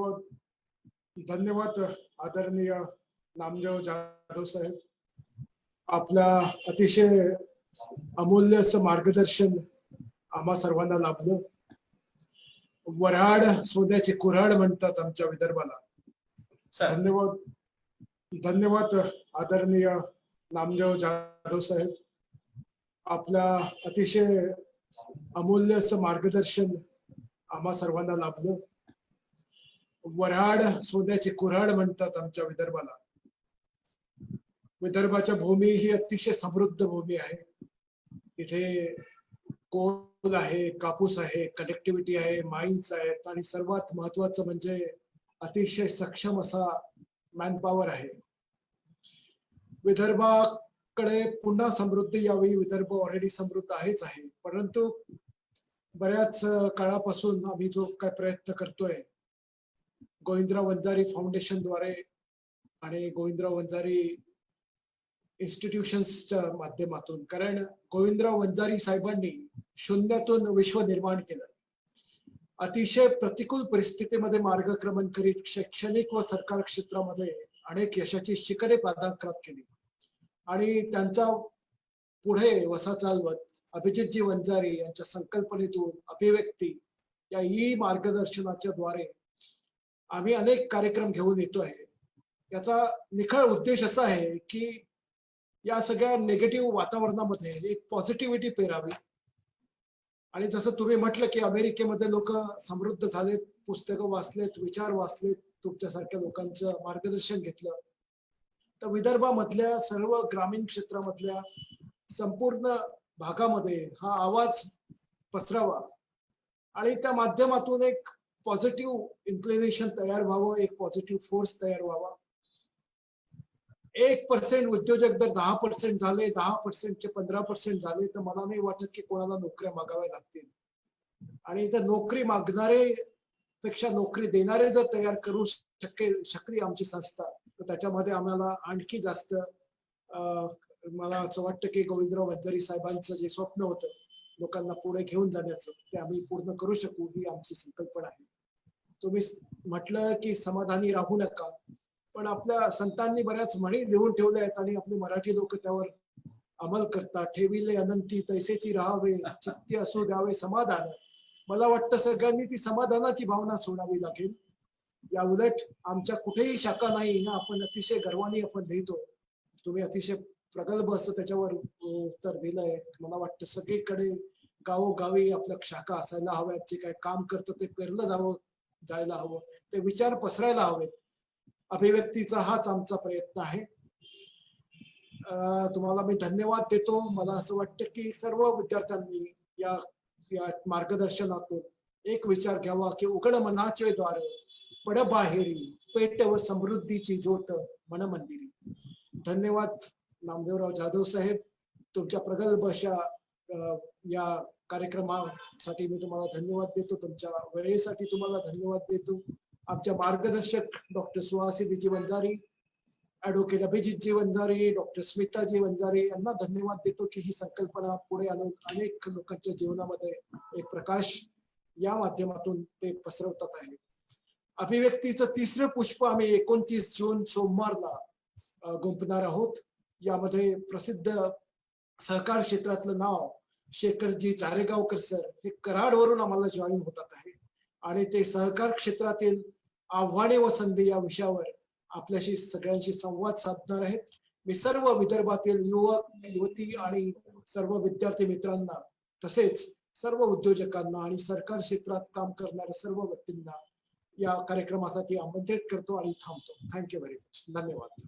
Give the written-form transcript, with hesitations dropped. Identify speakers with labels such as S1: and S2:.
S1: धन्यवाद. धन्यवाद आदरणीय नामदेव जाधव साहेब. आपल्या अतिशय अमूल्य असं मार्गदर्शन आम्हा सर्वांना लाभलं. वऱ्हाड सोन्याची कुऱ्हाड म्हणतात आमच्या विदर्भाला. धन्यवाद. धन्यवाद आदरणीय नामदेव जाधव साहेब. आपल्या अतिशय अमूल्य असं मार्गदर्शन आम्हा सर्वांना लाभलं. वऱ्हाड सोन्याची कुऱ्हाड म्हणतात आमच्या विदर्भाला. विदर्भाच्या भूमी ही अतिशय समृद्ध भूमी आहे. इथे कोल आहे, कापूस आहे, कनेक्टिव्हिटी आहे, माइन्स आहेत आणि सर्वात महत्वाचं म्हणजे अतिशय सक्षम असा मॅनपॉवर आहे. विदर्भाकडे पुन्हा समृद्धी यावी. विदर्भ ऑलरेडी समृद्ध आहेच आहे, परंतु बऱ्याच काळापासून आम्ही जो काय प्रयत्न करतोय गोविंदराव वंजारी फाउंडेशन द्वारे आणि गोविंदराव वंजारी इन्स्टिट्यूशन्सच्या माध्यमातून, कारण गोविंदराव वंजारी साहेबांनी शून्यातून विश्व निर्माण केलं. अतिशय प्रतिकूल परिस्थितीमध्ये मार्गक्रमण करीत शैक्षणिक व सरकार क्षेत्रामध्ये अनेक यशाची शिखरे पादाक्रांत केली आणि त्यांचा पुढे वसा चालवत अभिजितजी वंजारी यांच्या संकल्पनेतून अभिव्यक्ती या ई मार्गदर्शनाच्या द्वारे आम्ही अनेक कार्यक्रम घेऊन येतो आहे. याचा निखळ उद्देश असा आहे की या सगळ्या नेगेटिव्ह वातावरणामध्ये एक पॉझिटिव्हिटी पेरावी. आणि जसं तुम्ही म्हटलं की अमेरिकेमध्ये लोक समृद्ध झालेत, पुस्तकं वाचलेत, विचार वाचलेत, तुमच्यासारख्या लोकांचं मार्गदर्शन घेतलं, तर विदर्भामधल्या सर्व ग्रामीण क्षेत्रामधल्या संपूर्ण भागामध्ये हा आवाज पसरावा आणि त्या माध्यमातून एक पॉझिटिव्ह इन्क्लिनेशन तयार व्हावं, एक पॉझिटिव्ह फोर्स तयार व्हावा. 1% उद्योजक जर 10% झाले, 10%चे 15% झाले, तर मला नाही वाटत की कोणाला नोकऱ्या मागाव्या लागतील. आणि जर नोकरी मागणारे पेक्षा नोकरी देणारे जर तयार करू शकली आमची संस्था, तर त्याच्यामध्ये आम्हाला आणखी जास्त मला असं वाटतं की गोविंदराव वंजारी साहेबांचं जे स्वप्न होतं लोकांना पुढे घेऊन जाण्याचं, ते आम्ही पूर्ण करू शकू ही आमची संकल्पना आहे. तुम्ही म्हटलं की समाधानी राहू नका, पण आपल्या संतांनी बऱ्याच म्हणी लिहून ठेवल्या आहेत आणि आपले मराठी लोक त्यावर अंमल करतात. ठेविले अनंती तैसेची राहावे, चित्ती असू द्यावे समाधान. मला वाटतं सगळ्यांनी ती समाधानाची भावना सोडावी लागेल. या उलट आमच्या कुठेही शाखा नाही ना, आपण अतिशय गर्वाने आपण लिहितो. तुम्ही अतिशय प्रगल्भ असं त्याच्यावर उत्तर दिलंय. मला वाटतं सगळीकडे गावोगावी आपल्या शाखा असायला हव्यात. जे काय काम करतं ते पेरलं जायला हवं, ते विचार पसरायला हवेत. अभिव्यक्तीचा हाच आमचा प्रयत्न आहे. तुम्हाला मी धन्यवाद देतो. मला असं वाटतं की सर्व विद्यार्थ्यांनी या मार्गदर्शनातून एक विचार घ्यावा की उघड मनाचे द्वार पड बाहेरी, पेट व समृद्धीची ज्योत मन मंदिरी. धन्यवाद नामदेवराव जाधव साहेब. तुमच्या प्रगल्भ अशा या कार्यक्रमासाठी मी तुम्हाला धन्यवाद देतो. तुमच्या वेळेसाठी तुम्हाला धन्यवाद देतो. आमच्या मार्गदर्शक डॉक्टर सुहासिनीजी वंजारी, ऍडव्होकेट अभिजितजी वंजारी, डॉक्टर स्मिताजी वंजारी यांना धन्यवाद देतो की ही संकल्पना पुढे आणून अनेक लोकांच्या जीवनामध्ये एक प्रकाश या माध्यमातून ते पसरवतात आहे. अभिव्यक्तीचं तिसरं पुष्प आम्ही 29 जून सोमवारला गुंफणार आहोत. यामध्ये प्रसिद्ध सहकार क्षेत्रातलं नाव शेखरजी चारेगावकर सर हे कराडवरून आम्हाला जॉईन होतात आहे आणि ते सहकार क्षेत्रातील आव्हाने व संधी या विषयावर आपल्याशी सगळ्यांशी संवाद साधणार आहेत. मी सर्व विदर्भातील युवक युवती आणि सर्व विद्यार्थी मित्रांना तसेच सर्व उद्योजकांना आणि सरकार क्षेत्रात काम करणाऱ्या सर्व व्यक्तींना या कार्यक्रमासाठी आमंत्रित करतो आणि थांबतो. Thank you very much. धन्यवाद.